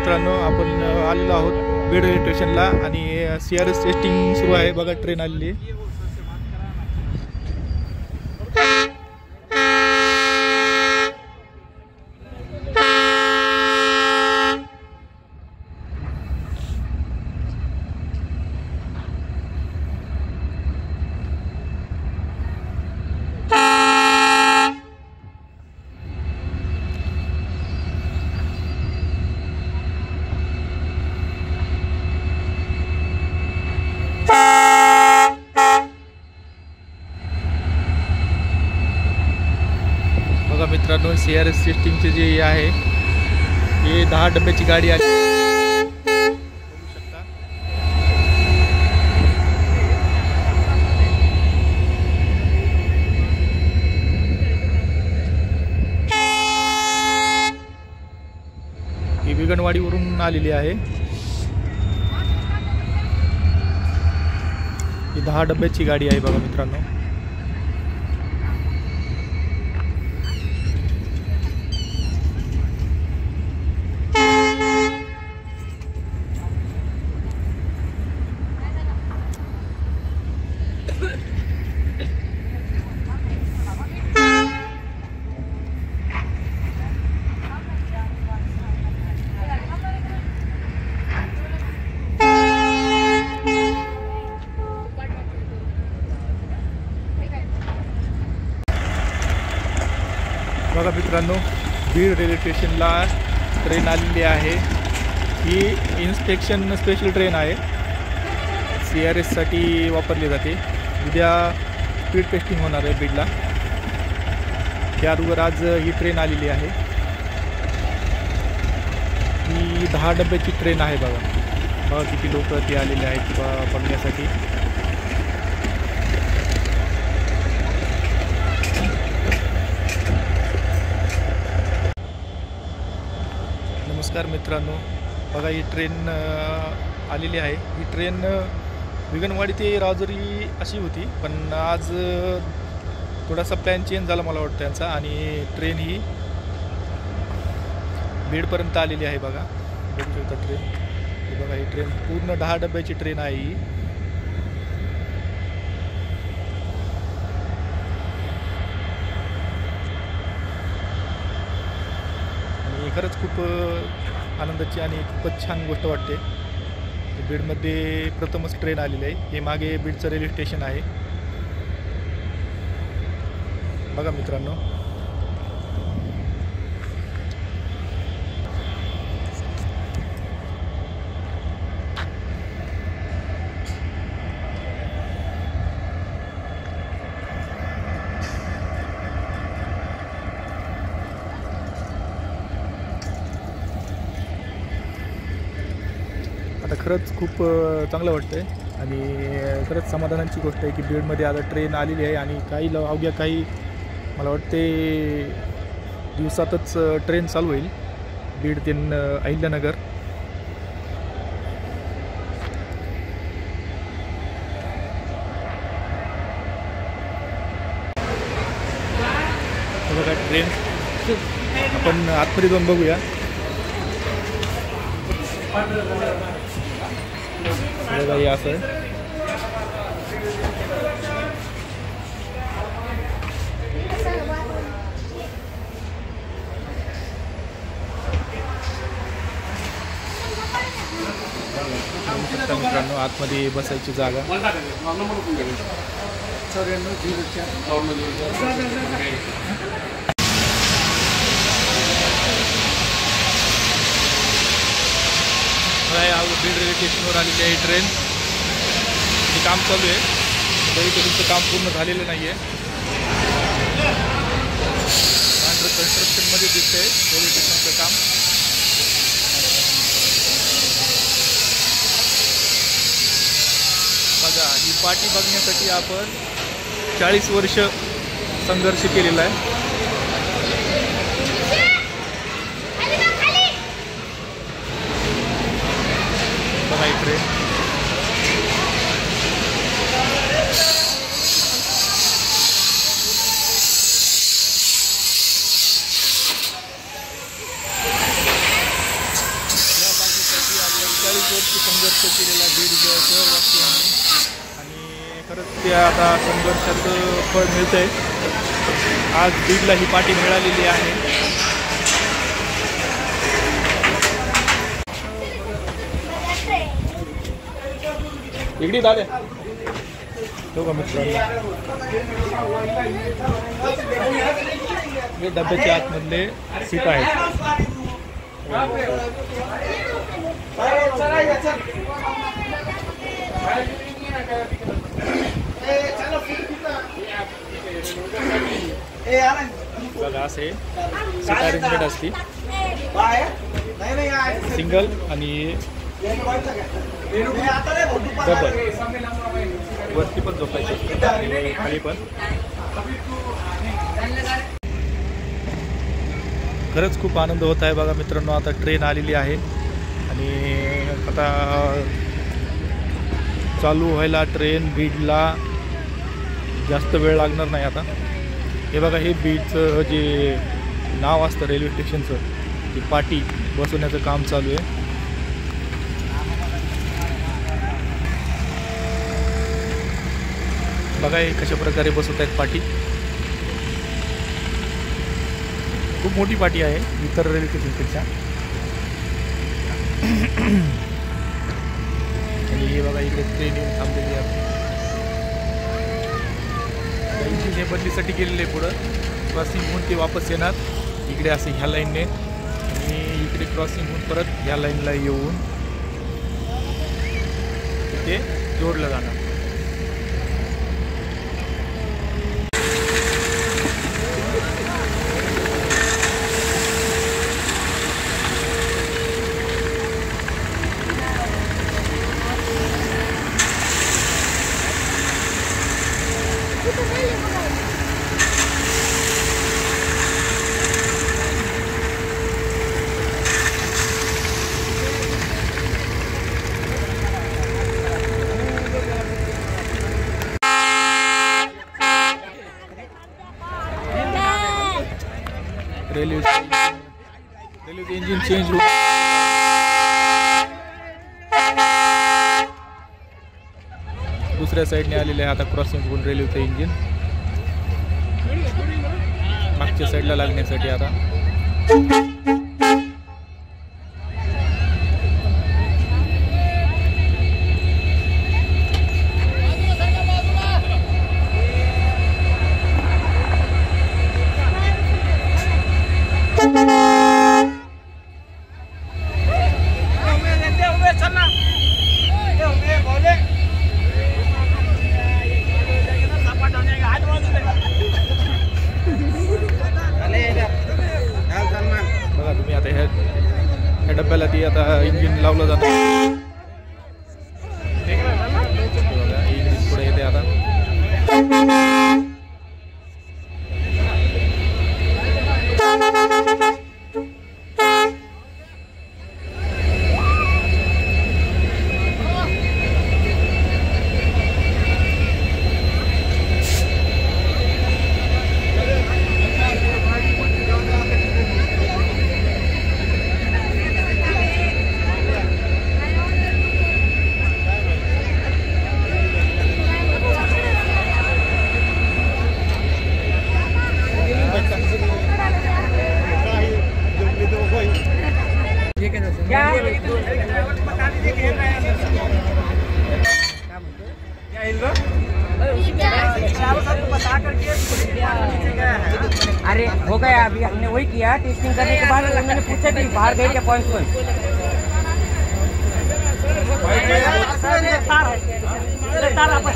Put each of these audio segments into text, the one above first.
मित्रांनो, आपण आलेलो आहोत बीड रेल्वे स्टेशनला आणि CRS टेस्टिंग सुरू आहे बघा. ट्रेन आलेली आहे. बघा मित्रांनो, CRS टेस्टिंगचे जे आहे हे 10 डब्याची गाडी आहे. बघू शकता. ही विगणवाडीवरून आलेली आहे. ही 10 डब्याची गाडी आहे बघा मित्रांनो. बघा मित्रांनो, बीड रेल्वे स्टेशनला ट्रेन आलेली आहे. ही इन्स्पेक्शन स्पेशल ट्रेन आहे. CRS साठी वापरली जाते. उद्या स्पीड टेस्टिंग होणार आहे बीडला. त्याबरोबर आज ही ट्रेन आलेली आहे. ही 10 डब्याची ट्रेन आहे बघा किती लोक ती आलेले आहेत बघण्यासाठी. नमस्कार मित्रांनो, बघा ही ट्रेन आलेली आहे. ही ट्रेन विगणवाडी ते राजुरी अशी होती, पण आज थोडासा प्लॅन चेंज झाला मला वाटतं त्यांचा, आणि ट्रेन ही बीडपर्यंत आलेली आहे बघा. बघू शकता ट्रेन. ही बघा, ही ट्रेन पूर्ण 10 डब्याची ट्रेन आहे ही. खरंच खूप आनंदाची आणि खूपच छान गोष्ट वाटते. बीडमध्ये प्रथमच ट्रेन आलेली आहे. हे मागे बीडचं रेल्वे स्टेशन आहे बघा मित्रांनो. आता खरंच खूप चांगलं वाटतं आहे आणि खरंच समाधानाची गोष्ट आहे की बीडमध्ये आता ट्रेन आलेली आहे. आणि अवघ्या काही मला वाटते दिवसातच ट्रेन चालू होईल बीड ते अहिल्यानगर. बघा ट्रेन, आपण आतमध्ये जाऊन बघूया. बघा हे असं आहे. मित्रांनो, आतमध्ये बसायची जागा. बीड रेल्वे स्टेशनवर आलेली आहे ट्रेन. हे काम चालू आहे. तरी तुमचं काम पूर्ण झालेलं नाही आहे. अंडर कन्स्ट्रक्शनमध्ये दिसतंय रेल्वे स्टेशनचं काम. बघा, ही पाटी बघण्यासाठी आपण 40 वर्ष संघर्ष केलेला आहे. बघा ही ट्रेन. या वर्षी संघर्ष केलेला बीड शहरवासियांनी आणि खरंच ते आता संघर्षाचं फळ मिळतंय. आज बीडला ही पाठी मिळालेली आहे. इकडे दादा तो का मित्रांनो हे डब्याच्या आतमधले सीट आहेत. बघा असे सीट अरेंजमेंट असते सिंगल आणि डबल. वरती पण झोपायचं आणि खाली पण. खरंच खूप आनंद होत आहे बघा मित्रांनो. आता ट्रेन आलेली आहे आणि आता चालू व्हायला ट्रेन बीडला जास्त वेळ लागणार नाही. आता हे बघा हे बीडचं जे नाव असतं रेल्वे स्टेशनचं ती पाटी बसवण्याचं काम चालू आहे. बघा हे कशा प्रकारे बसवत आहेत पाटी. खूप मोठी पाटी आहे इतर रेल्वे स्टेशनपेक्षा. आणि हे बघा इकडे ट्रेन येऊन थांबलेली आहे. हे बदलीसाठी गेलेले पुढं क्रॉसिंग होऊन ते वापस येणार इकडे असे ह्या लाईनने आणि इकडे क्रॉसिंग होऊन परत ह्या लाईनला येऊन ते जोडलं जाणार. रेल्वे इंजिन चेंज होऊन दुसऱ्या साईडने आलेले आहे. आता क्रॉसिंग होऊन रेल्वेचं इंजिन मागच्या साईडला लागण्यासाठी आता डब्याला ती आता इंजिन लावलं जातं. इंजिन पुढे येते आता. अरे हो गया, अभी हमने वही किया. टेस्टिंग करने के बाद मैंने पूछा कि बाहर गए क्या पॉइंट पर.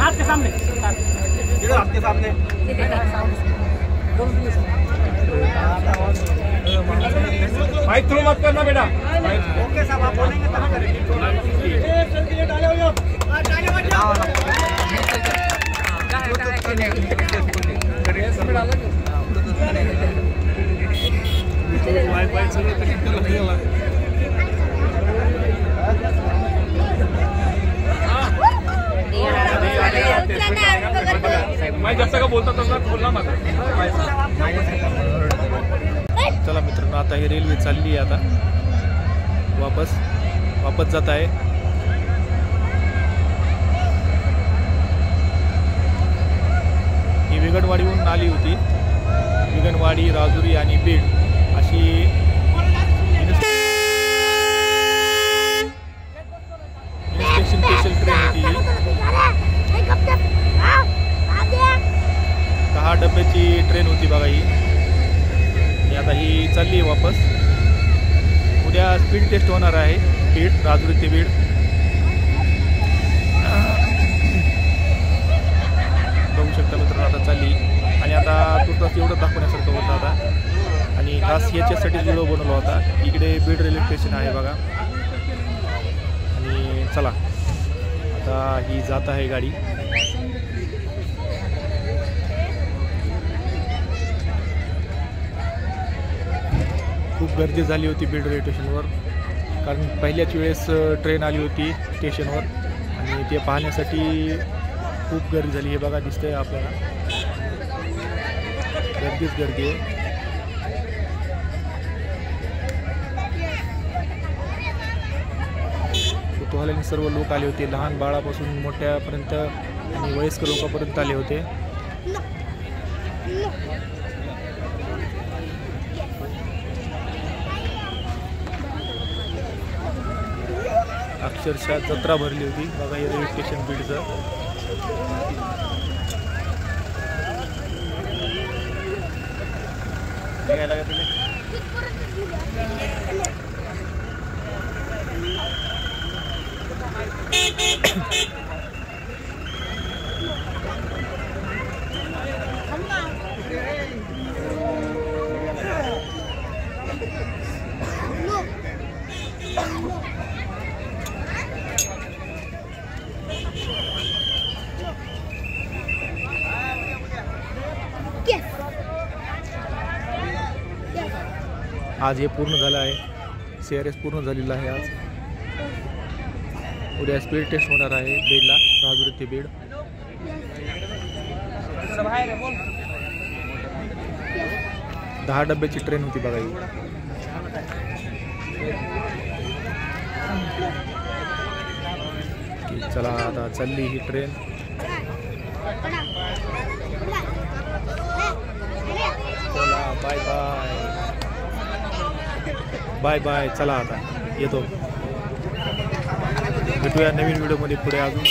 हाथ के सामने, आपके सामने माइक थ्रू मत करना बेटा. ओके साहब, आप बोलेंगे तब करेंगे. मैं जसं का बोलता तसं बोलला माझा. चला मित्रांनो, आता ही रेल्वे चालली आहे आता वापस जात आहे. विगणवाडीहून आली होती. विगणवाडी, राजुरी आणि बीड अशी इन्स्पेक्शन स्पेशल ट्रेन होती ही. 10 डब्याची ट्रेन होती बघा ही. आणि आता ही चालली आहे वापस. उद्या स्पीड टेस्ट होणार आहे बीड, राजुरी ते बीड. बघू शकता मित्रांनो आता चालली. आणि आता तुर्तास एवढं दाखवण्यासारखं होतं आता. आणि खास याच्यासाठी व्हिडिओ बनवला होता. इकडे बीड रेल्वे स्टेशन आहे बघा. आणि चला आता ही जात आहे गाडी. खूप गर्दी झाली होती बीड रेल्वे स्टेशनवर, कारण पहिल्याच वेळेस ट्रेन आली होती स्टेशनवर आणि ते पाहण्यासाठी खूप गर्दी झाली. हे बघा दिसतंय आपल्याला, गर्दीच गर्दी आहे. कुतूहलाने सर्व लोक आले होते, लहान बाळापासून मोठ्यापर्यंत आणि वयस्कर लोकांपर्यंत आले होते. अक्षरशः जत्रा भरली होती बघा हे रेल्वे स्टेशन बीडचं. आज हे पूर्ण झालं आहे. CRS पूर्ण झालेलं आहे आज. उद्या स्पीड टेस्ट होणार आहे बीडला, राजुरी ते बीड. दहा डब्याची ट्रेन होती बघा ही. चला आता चालली ही ट्रेन. चला बाय बाय बाय बाय. चला आता येतो, भेटूया नवीन व्हिडिओमध्ये पुढे अजून.